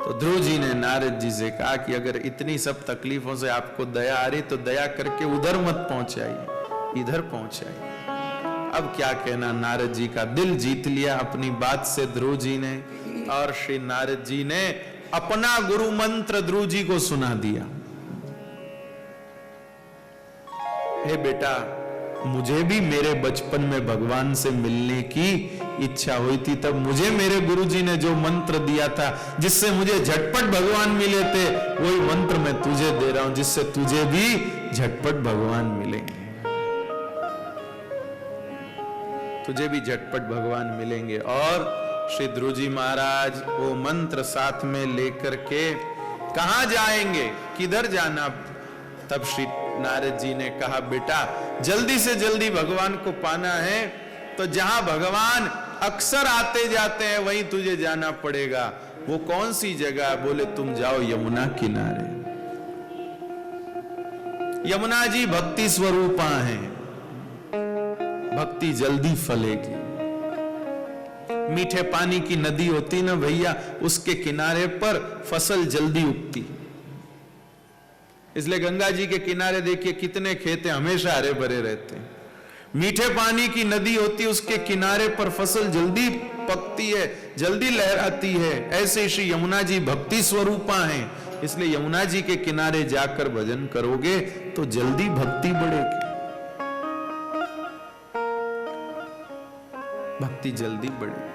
तो ध्रुव जी ने नारद जी से कहा कि अगर इतनी सब तकलीफों से आपको दया आ रही तो दया करके उधर मत पहुंचाइए, इधर पहुंचाइए। अब क्या कहना, नारद जी का दिल जीत लिया अपनी बात से ध्रुव जी ने, और श्री नारद जी ने अपना गुरु मंत्र ध्रुव जी को सुना दिया। हे बेटा, मुझे भी मेरे बचपन में भगवान से मिलने की इच्छा हुई थी, तब मुझे मेरे गुरुजी ने जो मंत्र दिया था जिससे मुझे झटपट भगवान मिले थे, वही मंत्र मैं तुझे दे रहा हूं जिससे तुझे भी झटपट भगवान मिलेंगे, तुझे भी झटपट भगवान मिलेंगे। और श्री ध्रुव जी महाराज वो मंत्र साथ में लेकर के कहां जाएंगे, किधर जाना? तब श्री नारद जी ने कहा, बेटा जल्दी से जल्दी भगवान को पाना है तो जहां भगवान अक्सर आते जाते हैं वहीं तुझे जाना पड़ेगा। वो कौन सी जगह? बोले तुम जाओ यमुना किनारे। यमुना जी भक्ति स्वरूपा हैं, भक्ति जल्दी फलेगी। मीठे पानी की नदी होती ना भैया, उसके किनारे पर फसल जल्दी उगती। इसलिए गंगा जी के किनारे देखिए कितने खेत हमेशा हरे भरे रहते हैं। मीठे पानी की नदी होती है, उसके किनारे पर फसल जल्दी पकती है, जल्दी लहराती है। ऐसे श्री यमुना जी भक्ति स्वरूपा हैं, इसलिए यमुना जी के किनारे जाकर भजन करोगे तो जल्दी भक्ति बढ़ेगी, भक्ति जल्दी बढ़ेगी।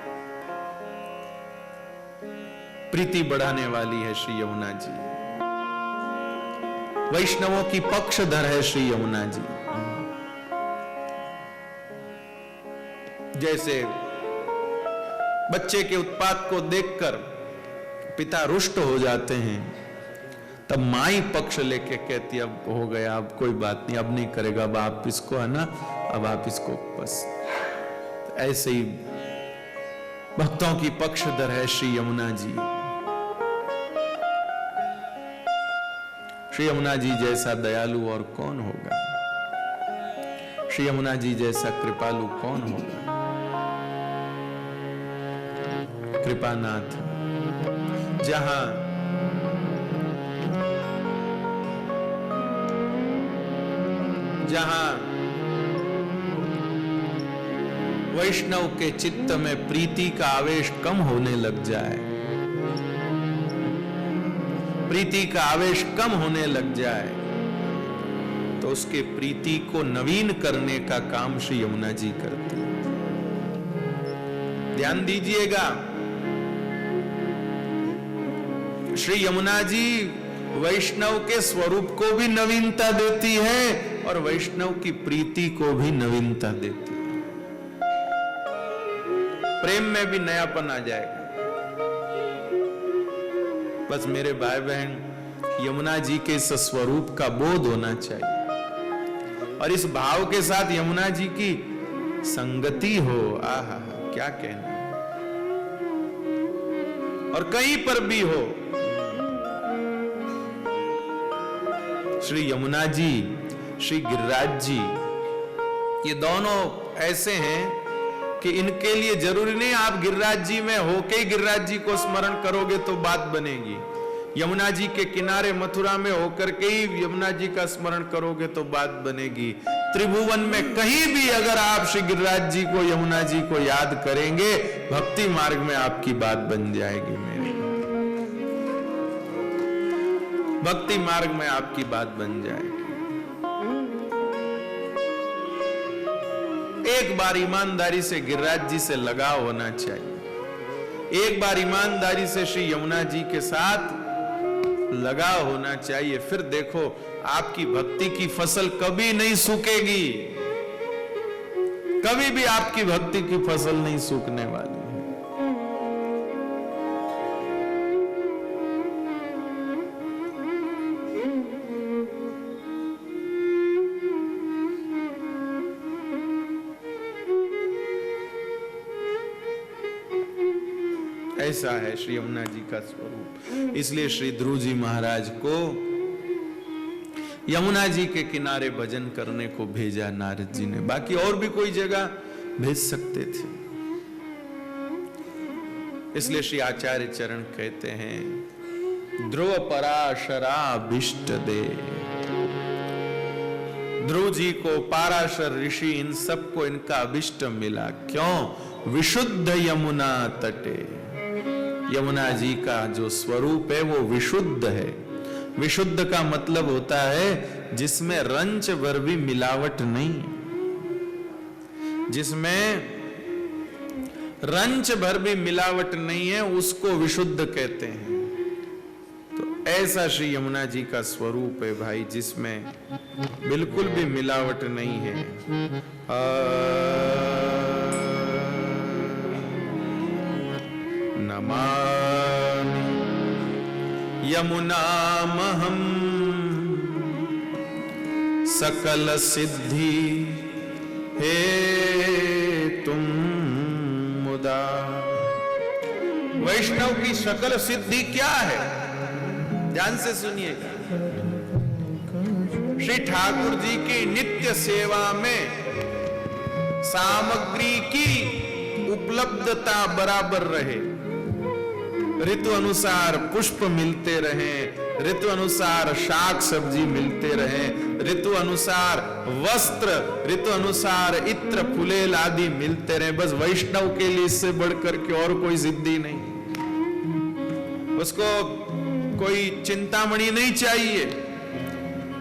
प्रीति बढ़ाने वाली है श्री यमुना जी, वैष्णवों की पक्षधर है श्री यमुना जी। जैसे बच्चे के उत्पात को देखकर पिता रुष्ट हो जाते हैं, तब मां ही पक्ष लेके कहती अब हो गया, अब कोई बात नहीं, अब नहीं करेगा, अब आप इसको है ना, अब आप इसको बस। ऐसे ही भक्तों की पक्षधर है श्री यमुना जी। श्री यमुना जी जैसा दयालु और कौन होगा, श्री यमुना जी जैसा कृपालु कौन होगा। कृपानाथ जहां वैष्णव के चित्त में प्रीति का आवेश कम होने लग जाए, प्रीति का आवेश कम होने लग जाए, तो उसके प्रीति को नवीन करने का काम श्री यमुना जी करती है। ध्यान दीजिएगा, श्री यमुना जी वैष्णव के स्वरूप को भी नवीनता देती है और वैष्णव की प्रीति को भी नवीनता देती है। प्रेम में भी नयापन आ जाएगा। बस मेरे भाई बहन, यमुना जी के इस स्वरूप का बोध होना चाहिए और इस भाव के साथ यमुना जी की संगति हो, आहा क्या कहना। और कहीं पर भी हो, श्री यमुना जी, श्री गिरिराज जी, ये दोनों ऐसे हैं कि इनके लिए जरूरी नहीं आप गिरिराज जी में होके ही गिरिराज जी को स्मरण करोगे तो बात बनेगी। यमुना जी के किनारे मथुरा में होकर के ही यमुना जी का स्मरण करोगे तो बात बनेगी। त्रिभुवन में कहीं भी अगर आप श्री गिरिराज जी को, यमुना जी को याद करेंगे, भक्ति मार्ग में आपकी बात बन जाएगी। मेरे भक्ति मार्ग में आपकी बात बन जाएगी। एक बार ईमानदारी से गिरिराज जी से लगाव होना चाहिए, एक बार ईमानदारी से श्री यमुना जी के साथ लगाव होना चाहिए। फिर देखो आपकी भक्ति की फसल कभी नहीं सूखेगी, कभी भी आपकी भक्ति की फसल नहीं सूखने वाली है। ऐसा है श्री यमुना जी का स्वरूप। इसलिए श्री ध्रुव जी महाराज को यमुना जी के किनारे भजन करने को भेजा नारद जी ने। बाकी और भी कोई जगह भेज सकते थे। इसलिए श्री आचार्य चरण कहते हैं ध्रुव पराशराभिष्ट दे। ध्रुव जी को, पाराशर ऋषि, इन सबको इनका अभिष्ट मिला। क्यों? विशुद्ध यमुना तटे। यमुना जी का जो स्वरूप है वो विशुद्ध है। विशुद्ध का मतलब होता है जिसमें रंच भर भी मिलावट नहीं, जिसमें रंच भर भी मिलावट नहीं है, उसको विशुद्ध कहते हैं। तो ऐसा श्री यमुना जी का स्वरूप है भाई, जिसमें बिल्कुल भी मिलावट नहीं है। नमामि यमुनामहं सकल सिद्धि हे तुम मुदा। वैष्णव की सकल सिद्धि क्या है? ध्यान से सुनिएगा। श्री ठाकुर जी की नित्य सेवा में सामग्री की उपलब्धता बराबर रहे, ऋतु अनुसार पुष्प मिलते रहें, ऋतु अनुसार शाक सब्जी मिलते रहें, ऋतु अनुसार वस्त्र, ऋतु अनुसार इत्र फुलेल आदि मिलते रहें। बस वैष्णव के लिए इससे बढ़कर के और कोई सिद्धि नहीं। उसको कोई चिंतामणि नहीं चाहिए,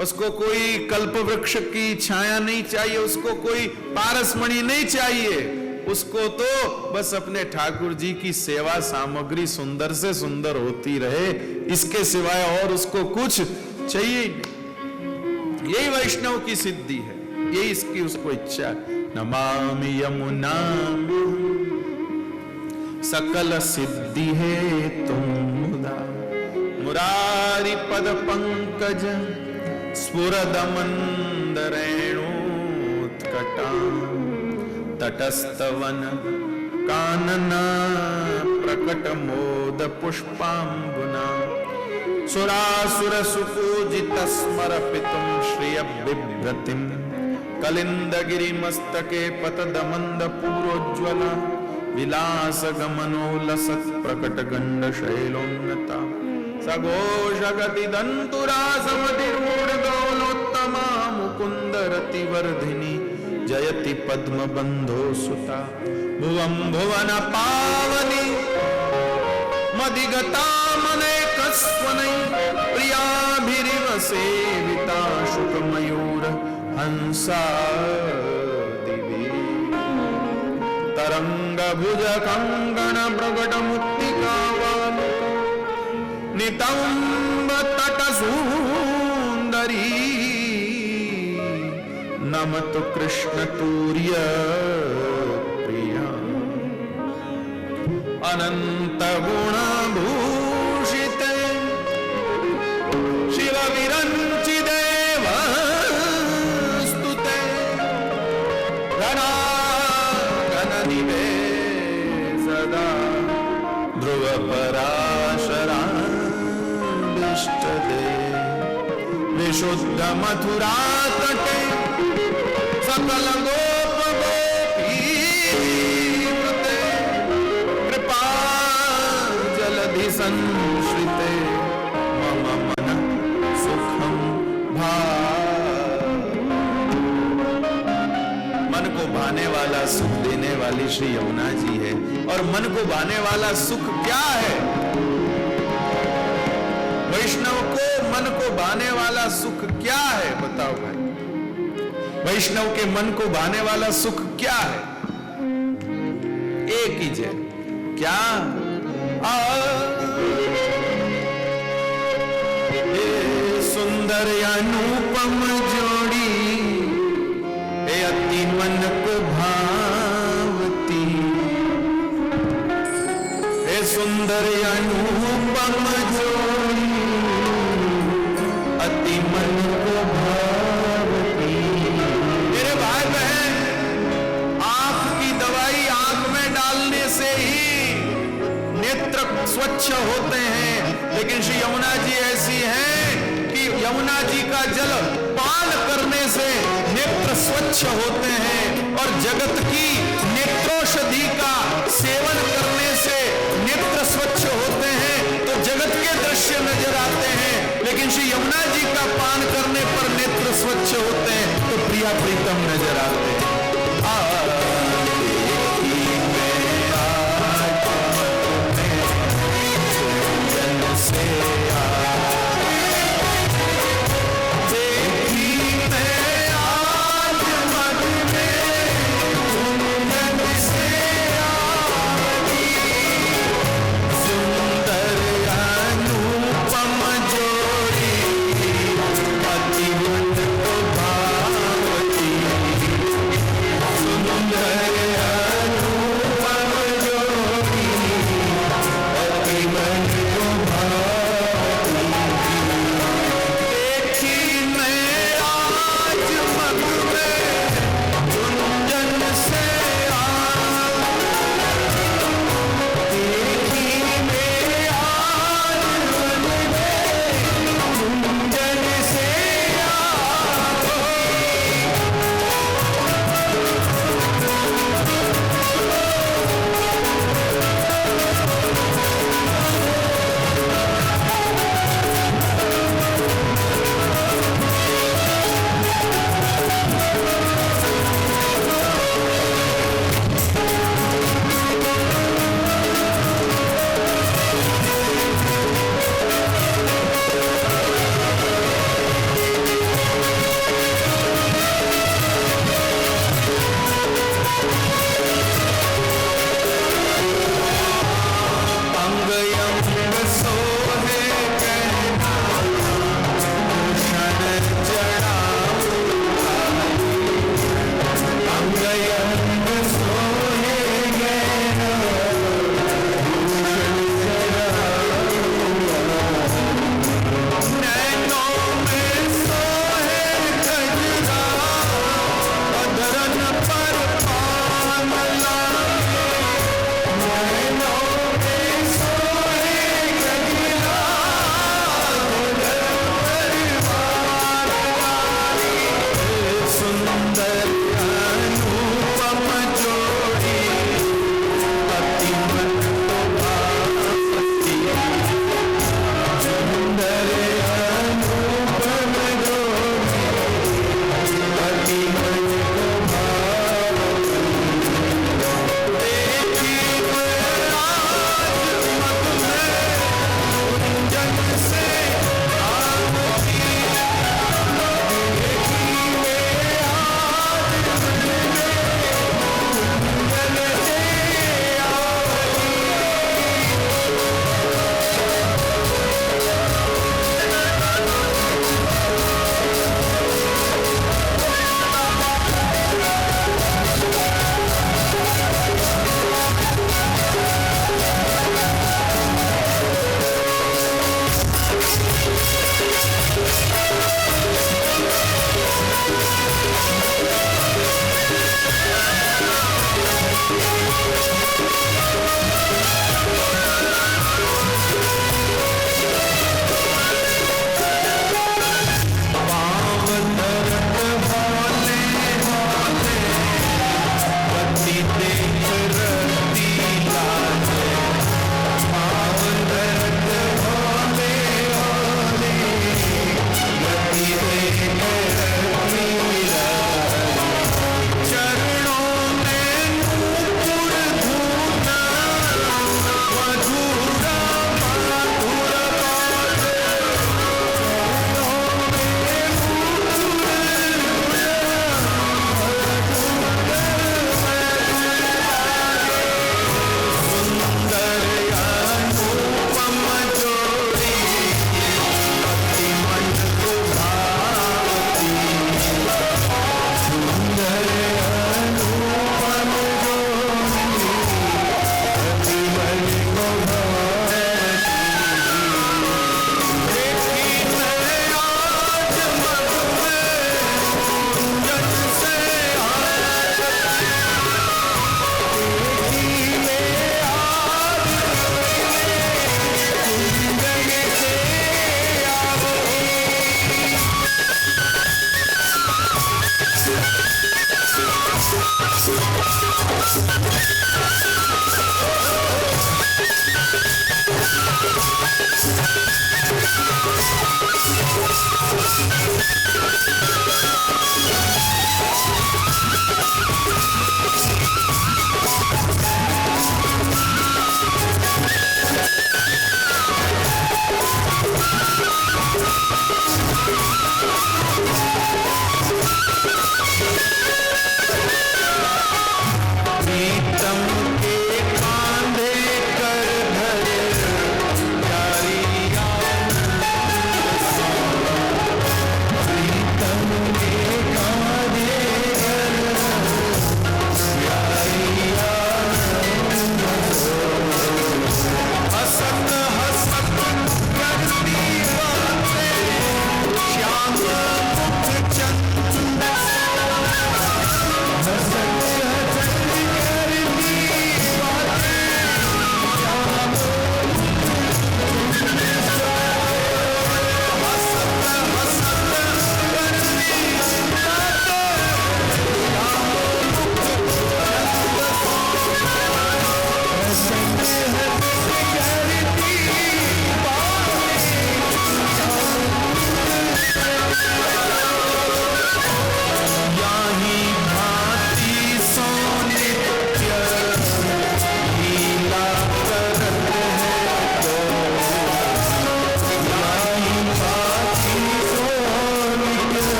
उसको कोई कल्प वृक्ष की छाया नहीं चाहिए, उसको कोई पारसमणि नहीं चाहिए। उसको तो बस अपने ठाकुर जी की सेवा सामग्री सुंदर से सुंदर होती रहे, इसके सिवाय और उसको कुछ चाहिए नहीं। यही वैष्णव की सिद्धि है, यही इसकी उसको इच्छा। नमामि यमुना सकल सिद्धि है तुम मुदा। मुरारी पद पंकज स्फुरद मंदरेणोत्कटा। तटस्थवन कानना प्रकट मोद पुष्पांबुना। सुरासुर सुपूजित स्मरपितुं श्रिय बिभ्रतिम। कलिंदगिरि मस्तके पतदमंद पूरोज्ज्वल। विलास गमनोलसत् प्रकट गंड शैलोन्नता। सघोष गति दंतुरा समधिर्मूढ़गौलोत्तमा। मुकुंद रति वर्धिनी जयति पद्म बंधो सुता। भुवं भुवन पावनी मदिगता मनेकस्वनै। प्रियाभिरिव सेविता शुक मयूर हंसा दिवी। तरंग भुज कंगन प्रकट मुक्तिका वालुका। नितंब तट सुंदरी नमत कृष्ण तूर्य प्रिया। अनंत गुण भूषित शिव विरंचि देव स्तुते। घनाघन दिवे सदा ध्रुव पराशराभिष्ट दे। विशुद्ध मथुरा तटे सकल गोप गोपीपते। कृपा जलधि संश्रिते मम मन सुखम भा। मन को भाने वाला सुख देने वाली श्री यमुना जी है। और मन को भाने वाला सुख क्या है? वैष्णव को मन को भाने वाला सुख क्या है? बताओ भाई, वैष्णव के मन को भाने वाला सुख क्या है? एक ही जय क्या? सुंदर अनुपम जोड़ी ए अति मन को भावती। ए सुंदर अनुपम जोड़ी अति मन को भावती। मेरे भाई बहन, आंख की दवाई आंख में डालने से ही नेत्र स्वच्छ होते हैं, लेकिन श्री यमुना जी ऐसी हैं कि यमुना जी का जल पान करने से नेत्र स्वच्छ होते हैं, और जगत की नेत्रोषधि का सेवन करने से नेत्र स्वच्छ होते हैं। तो जगत के दृष्टि दृश्य नजर आते हैं, लेकिन श्री यमुना जी का पान करने पर नेत्र स्वच्छ होते हैं, तो प्रिया प्रीतम नजर आते हैं।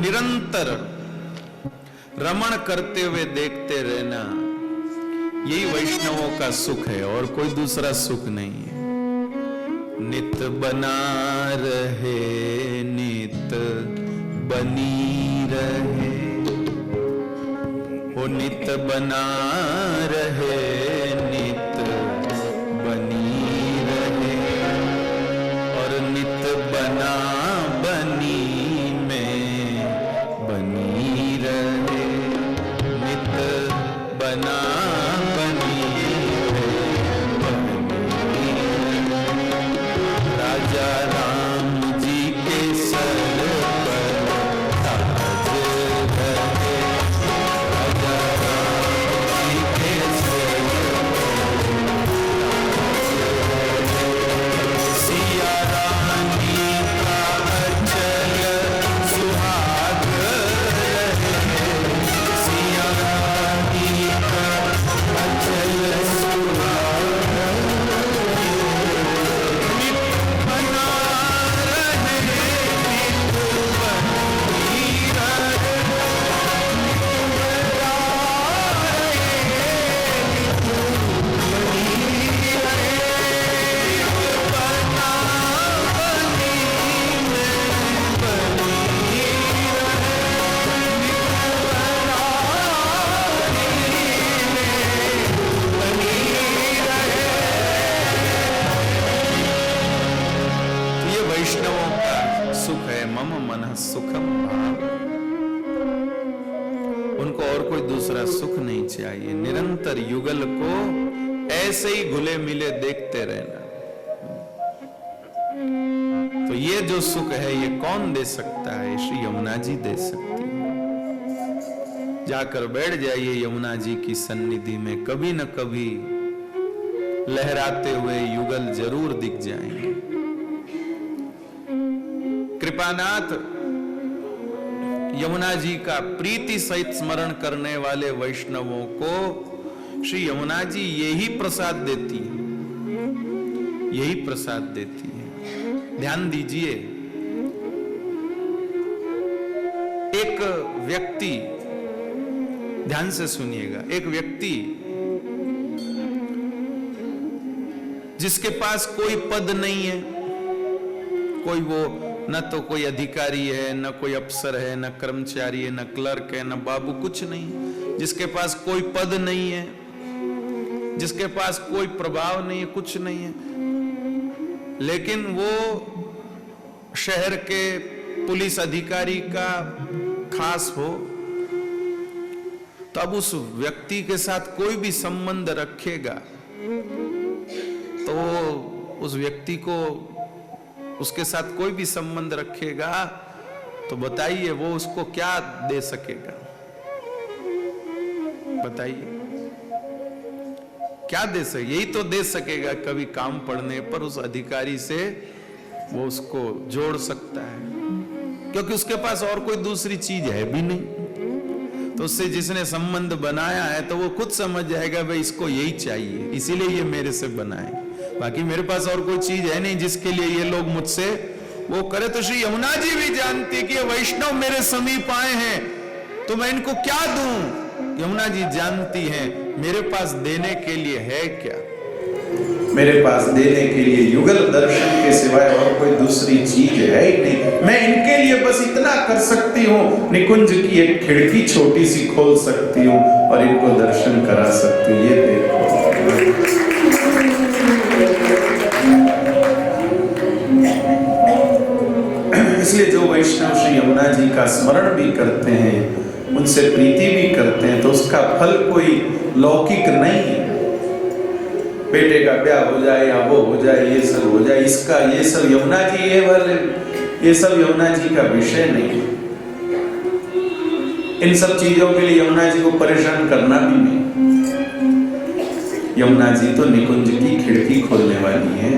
निरंतर रमण करते हुए देखते रहना, यही वैष्णवों का सुख है और कोई दूसरा सुख नहीं है। नित बना रहे, नित बनी रहे, वो नित बना रहे, नित बनी रहे, और नित बना बनी में बनी रहे, नित बना बनी में बनी रहे। राजा राम जी के सर पर ताज रहे, राजा राम जी के सर पर ताज रहे। सिया रानी का अचल सुहाग रहे, सिया रानी का अचल सुहाग रहे। नित बना रहे, नित बनी रहे, ये वैष्णवों का सुख है। मम मनः सुखम भाव, उनको और कोई दूसरा सुख नहीं चाहिए। निरंतर युगल को ऐसे ही घुले मिले देखते रहना। तो ये जो सुख है ये कौन दे सकता है? श्री यमुना जी दे सकती है। जाकर बैठ जाइए यमुना जी की सन्निधि में, कभी न कभी लहराते हुए युगल जरूर दिख जाएंगे। कृपानाथ यमुना जी का प्रीति सहित स्मरण करने वाले वैष्णवों को श्री यमुना जी यही प्रसाद देती है, यही प्रसाद देती है। ध्यान दीजिए, एक व्यक्ति, ध्यान से सुनिएगा, एक व्यक्ति जिसके पास कोई पद नहीं है, कोई वो न तो कोई अधिकारी है, न कोई अफसर है, न कर्मचारी है, न क्लर्क है, न बाबू, कुछ नहीं, जिसके पास कोई पद नहीं है, जिसके पास कोई प्रभाव नहीं है, कुछ नहीं है, लेकिन वो शहर के पुलिस अधिकारी का खास हो, तो अब उस व्यक्ति के साथ कोई भी संबंध रखेगा तो उस व्यक्ति को, उसके साथ कोई भी संबंध रखेगा तो बताइए वो उसको क्या दे सकेगा? बताइए क्या दे सके? यही तो दे सकेगा कभी काम पड़ने पर उस अधिकारी से वो उसको जोड़ सकता है, क्योंकि उसके पास और कोई दूसरी चीज है भी नहीं। तो उससे जिसने संबंध बनाया है तो वो खुद समझ जाएगा भाई इसको यही चाहिए, इसीलिए ये मेरे से बनाए, बाकी मेरे पास और कोई चीज है नहीं जिसके लिए ये लोग मुझसे वो करे। तो श्री यमुना जी भी जानती कि ये वैष्णव मेरे समीप आए हैं तो मैं इनको क्या दूं? यमुना जी जानती हैं मेरे पास देने के लिए है क्या, मेरे पास देने के लिए युगल दर्शन के सिवाय और कोई दूसरी चीज है ही नहीं। मैं इनके लिए बस इतना कर सकती हूँ, निकुंज की एक खिड़की छोटी सी खोल सकती हूँ और इनको दर्शन करा सकती हूँ। ये देखो, इसलिए जो वैष्णव श्री यमुना जी का स्मरण भी करते हैं, उनसे प्रीति भी करते हैं, तो उसका फल कोई लौकिक नहीं है। बेटे का ब्याह हो जाए या वो हो जाए, ये सब हो जाए, इसका ये सब यमुना जी ये सब यमुना जी का विषय नहीं है। इन सब चीजों के लिए यमुना जी को परेशान करना भी नहीं। यमुना जी तो निकुंज की खिड़की खोलने वाली है।